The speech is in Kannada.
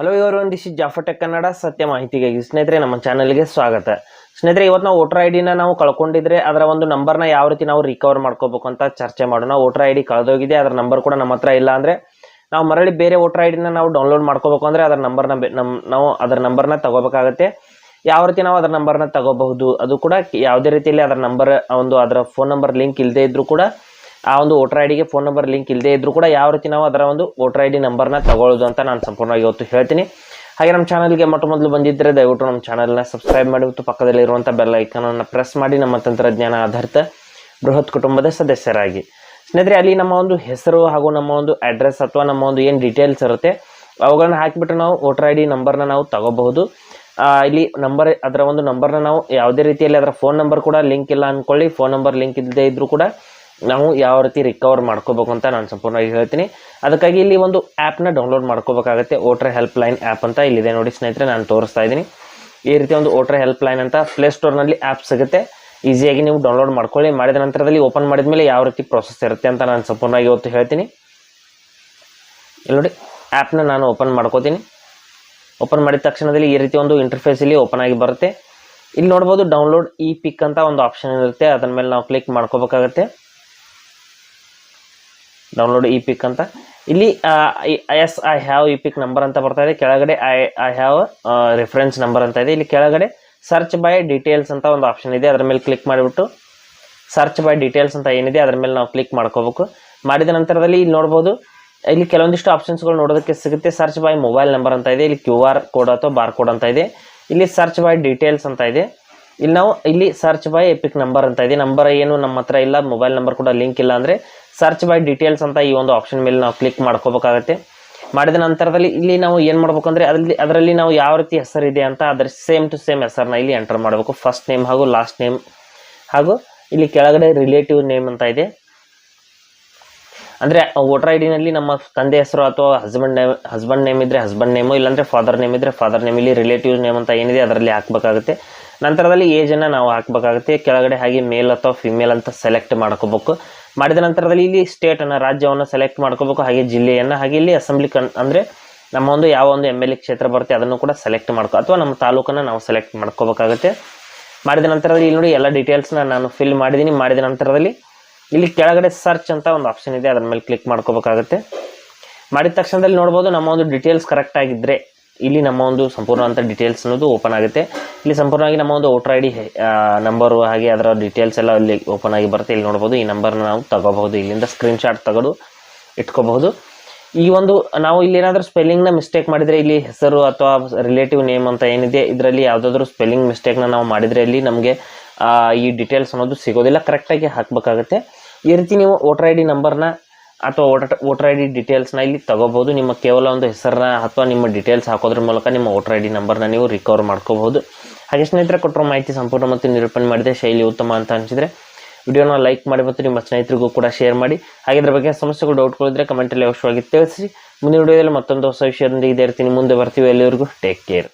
ಹಲೋ ಇವರೊಂದು this is Jafar tech Kannada ಸತ್ಯ ಮಾಹಿತಿಗಾಗಿ ಸ್ನೇಹಿತರೆ ನಮ್ಮ ಚಾನಲ್ಗೆ ಸ್ವಾಗತ. ಸ್ನೇಹಿತರೆ ಇವತ್ತು ನಾವು ವೋಟರ್ ಐಡಿನ ನಾವು ಕಳ್ಕೊಂಡಿದ್ರೆ ಅದರ ಒಂದು ನಂಬರ್ನ ಯಾವ ರೀತಿ ನಾವು ರಿಕವರ್ ಮಾಡ್ಕೋಬೇಕು ಅಂತ ಚರ್ಚೆ ಮಾಡೋಣ. ವೋಟರ್ ಐಡಿ ಕಳೆದೋಗಿದೆ, ಅದರ ನಂಬರ್ ಕೂಡ ನಮ್ಮ ಹತ್ರ ಇಲ್ಲ ಅಂದ್ರೆ ನಾವು ಮರಳಿ ಬೇರೆ ವೋಟರ್ ಐಡಿನ ನಾವು ಡೌನ್ಲೋಡ್ ಮಾಡ್ಕೋಬೇಕು ಅಂದ್ರೆ ಅದರ ನಂಬರ್ನ ನಾವು ಅದರ ನಂಬರ್ನ ತಗೋಬೇಕಾಗುತ್ತೆ. ಯಾವ ರೀತಿ ನಾವು ಅದರ ನಂಬರ್ನ ತಗೋಬಹುದು, ಅದು ಕೂಡ ಯಾವುದೇ ರೀತಿಯಲ್ಲಿ ಅದರ ನಂಬರ್ ಒಂದು ಅದರ ಫೋನ್ ನಂಬರ್ ಲಿಂಕ್ ಇಲ್ಲದೆ ಇದ್ರೂ ಕೂಡ ಆ ಒಂದು ವೋಟರ್ ಐಡಿಗೆ ಫೋನ್ ನಂಬರ್ ಲಿಂಕ್ ಇಲ್ಲದೆ ಇದ್ರೂ ಕೂಡ ಯಾವ ರೀತಿ ನಾವು ಅದರ ಒಂದು ವೋಟರ್ ಐಡಿ ನಂಬರ್ನ ತಗೊಳ್ಳೋದು ಅಂತ ನಾನು ಸಂಪೂರ್ಣವಾಗಿ ಇವತ್ತು ಹೇಳ್ತೀನಿ. ಹಾಗೆ ನಮ್ಮ ಚಾನಲ್ಗೆ ಮೊದಲು ಬಂದಿದ್ದರೆ ದಯವಿಟ್ಟು ನಮ್ಮ ಚಾನಲ್ನ ಸಬ್ಸ್ಕ್ರೈಬ್ ಮಾಡಿ ಮತ್ತು ಪಕ್ಕದಲ್ಲಿರುವಂಥ ಬೆಲ್ ಐಕಾನನ್ನು ಪ್ರೆಸ್ ಮಾಡಿ ನಮ್ಮ ತಂತ್ರಜ್ಞಾನ ಆಧಾರಿತ ಬೃಹತ್ ಕುಟುಂಬದ ಸದಸ್ಯರಾಗಿ. ಸ್ನೇಹಿತರೆ, ಅಲ್ಲಿ ನಮ್ಮ ಒಂದು ಹೆಸರು ಹಾಗೂ ನಮ್ಮ ಒಂದು ಅಡ್ರೆಸ್ ಅಥವಾ ನಮ್ಮ ಒಂದು ಏನು ಡೀಟೇಲ್ಸ್ ಇರುತ್ತೆ ಅವುಗಳನ್ನ ಹಾಕಿಬಿಟ್ಟು ನಾವು ವೋಟರ್ ಐಡಿ ನಂಬರ್ನ ನಾವು ತಗೋಬಹುದು. ಇಲ್ಲಿ ಅದರ ಒಂದು ನಂಬರ್ನ ನಾವು ಯಾವುದೇ ರೀತಿಯಲ್ಲಿ ಅದರ ಫೋನ್ ನಂಬರ್ ಕೂಡ ಲಿಂಕ್ ಇಲ್ಲ ಅಂದ್ಕೊಳ್ಳಿ, ಫೋನ್ ನಂಬರ್ ಲಿಂಕ್ ಇಲ್ಲದೆ ಇದ್ರೂ ಕೂಡ ನಾವು ಯಾವ ರೀತಿ ರಿಕವರ್ ಮಾಡ್ಕೋಬೇಕು ಅಂತ ನಾನು ಸಂಪೂರ್ಣವಾಗಿ ಹೇಳ್ತೀನಿ. ಅದಕ್ಕಾಗಿ ಇಲ್ಲಿ ಒಂದು ಆ್ಯಪ್ನ ಡೌನ್ಲೋಡ್ ಮಾಡ್ಕೋಬೇಕಾಗುತ್ತೆ. ವೋಟರ್ ಹೆಲ್ಪ್ ಲೈನ್ ಆ್ಯಪ್ ಅಂತ ಇಲ್ಲಿದೆ ನೋಡಿ ಸ್ನೇಹಿತರೆ, ನಾನು ತೋರಿಸ್ತಾ ಇದ್ದೀನಿ. ಈ ರೀತಿ ಒಂದು ವೋಟರ್ ಹೆಲ್ಪ್ ಲೈನ್ ಅಂತ ಪ್ಲೇಸ್ಟೋರ್ನಲ್ಲಿ ಆ್ಯಪ್ ಸಿಗುತ್ತೆ, ಈಸಿಯಾಗಿ ನೀವು ಡೌನ್ಲೋಡ್ ಮಾಡ್ಕೊಳ್ಳಿ. ಮಾಡಿದ ನಂತರದಲ್ಲಿ ಓಪನ್ ಮಾಡಿದ ಮೇಲೆ ಯಾವ ರೀತಿ ಪ್ರೊಸೆಸ್ ಇರುತ್ತೆ ಅಂತ ನಾನು ಸಂಪೂರ್ಣವಾಗಿ ಇವತ್ತು ಹೇಳ್ತೀನಿ. ಇಲ್ಲಿ ನೋಡಿ, ಆ್ಯಪ್ನ ನಾನು ಓಪನ್ ಮಾಡ್ಕೋತೀನಿ. ಓಪನ್ ಮಾಡಿದ ತಕ್ಷಣದಲ್ಲಿ ಈ ರೀತಿ ಒಂದು ಇಂಟರ್ಫೇಸ್ ಇಲ್ಲಿ ಓಪನ್ ಆಗಿ ಬರುತ್ತೆ. ಇಲ್ಲಿ ನೋಡ್ಬೋದು ಡೌನ್ಲೋಡ್ ಇ ಪಿಕ್ ಅಂತ ಒಂದು ಆಪ್ಷನ್ ಇರುತ್ತೆ, ಅದರ ಮೇಲೆ ನಾವು ಕ್ಲಿಕ್ ಮಾಡ್ಕೋಬೇಕಾಗತ್ತೆ. ಡೌನ್ಲೋಡ್ ಇ ಪಿಕ್ ಅಂತ ಇಲ್ಲಿ I have E pick number ಅಂತ ಬರ್ತಾ ಇದೆ. ಕೆಳಗಡೆ ಐ ಹ್ಯಾವ್ ರೆಫರೆನ್ಸ್ ನಂಬರ್ ಅಂತ ಇದೆ. ಇಲ್ಲಿ ಕೆಳಗಡೆ ಸರ್ಚ್ ಬೈ ಡೀಟೇಲ್ಸ್ ಅಂತ ಒಂದು ಆಪ್ಷನ್ ಇದೆ, ಅದರ ಮೇಲೆ ಕ್ಲಿಕ್ ಮಾಡಿಬಿಟ್ಟು ಸರ್ಚ್ ಬೈ ಡೀಟೇಲ್ಸ್ ಅಂತ ಏನಿದೆ ಅದರ ಮೇಲೆ ನಾವು ಕ್ಲಿಕ್ ಮಾಡ್ಕೋಬೇಕು. ಮಾಡಿದ ನಂತರದಲ್ಲಿ ಇಲ್ಲಿ ನೋಡ್ಬೋದು ಇಲ್ಲಿ ಕೆಲವೊಂದಿಷ್ಟು ಆಪ್ಷನ್ಸ್ಗಳು ನೋಡೋದಕ್ಕೆ ಸಿಗುತ್ತೆ. ಸರ್ಚ್ ಬೈ ಮೊಬೈಲ್ ನಂಬರ್ ಅಂತ ಇದೆ, ಇಲ್ಲಿ QR ಕೋಡ್ ಅಥವಾ ಬಾರ್ ಕೋಡ್ ಅಂತ ಇದೆ. ಇಲ್ಲಿ ಸರ್ಚ್ ಬೈ ಡೀಟೇಲ್ಸ್ ಅಂತ ಇದೆ. ಇಲ್ಲಿ ಸರ್ಚ್ ಬೈ ಎಪಿಕ್ ನಂಬರ್ ಅಂತ ಇದೆ. ನಂಬರ್ ಏನು ನಮ್ಮ ಹತ್ರ ಇಲ್ಲ, ಮೊಬೈಲ್ ನಂಬರ್ ಕೂಡ ಲಿಂಕ್ ಇಲ್ಲ ಅಂದರೆ ಸರ್ಚ್ ಬೈ ಡೀಟೇಲ್ಸ್ ಅಂತ ಈ ಒಂದು ಆಪ್ಷನ್ ಮೇಲೆ ನಾವು ಕ್ಲಿಕ್ ಮಾಡ್ಕೋಬೇಕಾಗತ್ತೆ. ಮಾಡಿದ ನಂತರದಲ್ಲಿ ಇಲ್ಲಿ ನಾವು ಏನು ಮಾಡ್ಬೇಕು ಅಂದರೆ ಅದರಲ್ಲಿ ನಾವು ಯಾವ ರೀತಿ ಹೆಸರಿದೆ ಅಂತ ಅದರ ಸೇಮ್ ಟು ಸೇಮ್ ಹೆಸರನ್ನ ಇಲ್ಲಿ ಎಂಟರ್ ಮಾಡಬೇಕು. ಫಸ್ಟ್ ನೇಮ್ ಹಾಗೂ ಲಾಸ್ಟ್ ನೇಮ್ ಹಾಗೂ ಇಲ್ಲಿ ಕೆಳಗಡೆ ರಿಲೇಟಿವ್ ನೇಮ್ ಅಂತ ಇದೆ. ಅಂದರೆ ವೋಟರ್ ಐಡಿನಲ್ಲಿ ನಮ್ಮ ತಂದೆ ಹೆಸರು ಅಥವಾ ಹಸ್ಬೆಂಡ್ ನೇಮ್ ಇದ್ದರೆ ಹಸ್ಬೆಂಡ್ ನೇಮು, ಇಲ್ಲಾಂದರೆ ಫಾದರ್ ನೇಮ್ ಇದ್ದರೆ ಫಾದರ್ ನೇಮ್, ಇಲ್ಲಿ ರಿಲೇಟಿವ್ ನೇಮ್ ಅಂತ ಏನಿದೆ ಅದರಲ್ಲಿ ಹಾಕಬೇಕಾಗುತ್ತೆ. ನಂತರದಲ್ಲಿ ಏಜನ್ನು ನಾವು ಹಾಕಬೇಕಾಗುತ್ತೆ. ಕೆಳಗಡೆ ಹಾಗೆ ಮೇಲ್ ಅಥವಾ ಫಿಮೇಲ್ ಅಂತ ಸೆಲೆಕ್ಟ್ ಮಾಡ್ಕೋಬೇಕು. ಮಾಡಿದ ನಂತರದಲ್ಲಿ ಇಲ್ಲಿ ಸ್ಟೇಟನ್ನು ರಾಜ್ಯವನ್ನು ಸೆಲೆಕ್ಟ್ ಮಾಡ್ಕೋಬೇಕು, ಹಾಗೆ ಜಿಲ್ಲೆಯನ್ನು, ಹಾಗೆ ಇಲ್ಲಿ ಅಸೆಂಬ್ಲಿ ಅಂದರೆ ನಮ್ಮ ಒಂದು ಯಾವ ಒಂದು MLA ಕ್ಷೇತ್ರ ಬರುತ್ತೆ ಅದನ್ನು ಕೂಡ ಸೆಲೆಕ್ಟ್ ಅಥವಾ ನಮ್ಮ ತಾಲೂಕನ್ನು ನಾವು ಸೆಲೆಕ್ಟ್ ಮಾಡ್ಕೋಬೇಕಾಗುತ್ತೆ. ಮಾಡಿದ ನಂತರದಲ್ಲಿ ಇಲ್ಲಿ ನೋಡಿ ಎಲ್ಲ ಡೀಟೇಲ್ಸ್ನ ನಾನು ಫಿಲ್ ಮಾಡಿದ್ದೀನಿ. ಮಾಡಿದ ನಂತರದಲ್ಲಿ ಇಲ್ಲಿ ಕೆಳಗಡೆ ಸರ್ಚ್ ಅಂತ ಒಂದು ಆಪ್ಷನ್ ಇದೆ, ಅದರ ಮೇಲೆ ಕ್ಲಿಕ್ ಮಾಡ್ಕೋಬೇಕಾಗುತ್ತೆ. ಮಾಡಿದ ತಕ್ಷಣದಲ್ಲಿ ನೋಡ್ಬೋದು ನಮ್ಮ ಒಂದು ಡೀಟೇಲ್ಸ್ ಕರೆಕ್ಟ್ ಆಗಿದ್ದರೆ ಇಲ್ಲಿ ನಮ್ಮ ಒಂದು ಸಂಪೂರ್ಣವಂತ ಡೀಟೇಲ್ಸ್ ಅನ್ನೋದು ಓಪನ್ ಆಗುತ್ತೆ. ಇಲ್ಲಿ ಸಂಪೂರ್ಣವಾಗಿ ನಮ್ಮ ಒಂದು ವೋಟರ್ ಐಡಿ ನಂಬರು ಹಾಗೆ ಅದರ ಡೀಟೇಲ್ಸ್ ಎಲ್ಲ ಇಲ್ಲಿ ಓಪನ್ ಆಗಿ ಬರುತ್ತೆ. ಇಲ್ಲಿ ನೋಡ್ಬೋದು ಈ ನಂಬರ್ನ ನಾವು ತಗೋಬಹುದು, ಇಲ್ಲಿಂದ ಸ್ಕ್ರೀನ್ಶಾಟ್ ತೆಗೆದು ಇಟ್ಕೋಬಹುದು. ಈ ಒಂದು ನಾವು ಇಲ್ಲಿ ಏನಾದರೂ ಸ್ಪೆಲ್ಲಿಂಗ್ನ ಮಿಸ್ಟೇಕ್ ಮಾಡಿದರೆ ಇಲ್ಲಿ ಹೆಸರು ಅಥವಾ ರಿಲೇಟಿವ್ ನೇಮ್ ಅಂತ ಏನಿದೆ ಇದರಲ್ಲಿ ಯಾವುದಾದ್ರೂ ಸ್ಪೆಲ್ಲಿಂಗ್ ಮಿಸ್ಟೇಕ್ನ ನಾವು ಮಾಡಿದರೆ ಇಲ್ಲಿ ನಮಗೆ ಈ ಡೀಟೇಲ್ಸ್ ಅನ್ನೋದು ಸಿಗೋದಿಲ್ಲ, ಕರೆಕ್ಟಾಗಿ ಹಾಕಬೇಕಾಗುತ್ತೆ. ಈ ರೀತಿ ನೀವು ವೋಟರ್ ಐಡಿ ನಂಬರ್ನ ಅಥವಾ ವೋಟರ್ ಐಡಿ ಡೀಟೇಲ್ಸ್ನ ಇಲ್ಲಿ ತಗೋಬಹುದು. ನಿಮ್ಮ ಕೇವಲ ಒಂದು ಹೆಸರನ್ನ ಅಥವಾ ನಿಮ್ಮ ಡೀಟೇಲ್ಸ್ ಹಾಕೋದ್ರ ಮೂಲಕ ನಿಮ್ಮ ವೋಟರ್ ಐಡಿ ನಂಬರ್ನ ನೀವು ರಿಕವರ್ ಮಾಡ್ಕೋಬಹುದು. ಹಾಗೆ ಸ್ನೇಹಿತರೆ, ಕೊಟ್ಟಿರೋ ಮಾಹಿತಿ ಸಂಪೂರ್ಣ ಮತ್ತು ನಿರೂಪಣೆ ಮಾಡಿದೆ, ಶೈಲಿ ಉತ್ತಮ ಅಂತ ಅನಿಸಿದರೆ ವಿಡಿಯೋನ ಲೈಕ್ ಮಾಡಿ ಮತ್ತು ನಿಮ್ಮ ಸ್ನೇಹಿತರಿಗೂ ಕೂಡ ಶೇರ್ ಮಾಡಿ. ಹಾಗೆ ಇದ್ರ ಬಗ್ಗೆ ಸಮಸ್ಯೆಗಳು ಡೌಟ್ಗಳಿದ್ರೆ ಕಮೆಂಟಲ್ಲಿ ಅವಶ್ಯವಾಗಿ ತಿಳಿಸಿ. ಮುಂದಿನ ವಿಡಿಯೋದಲ್ಲಿ ಮತ್ತೊಂದು ಹೊಸ ವಿಷಯದೊಂದಿಗೆ ಇದೇ ಇರ್ತೀನಿ, ಮುಂದೆ ಬರ್ತೀವಿ. ಎಲ್ಲಿವರೆಗೂ ಟೇಕ್ ಕೇರ್.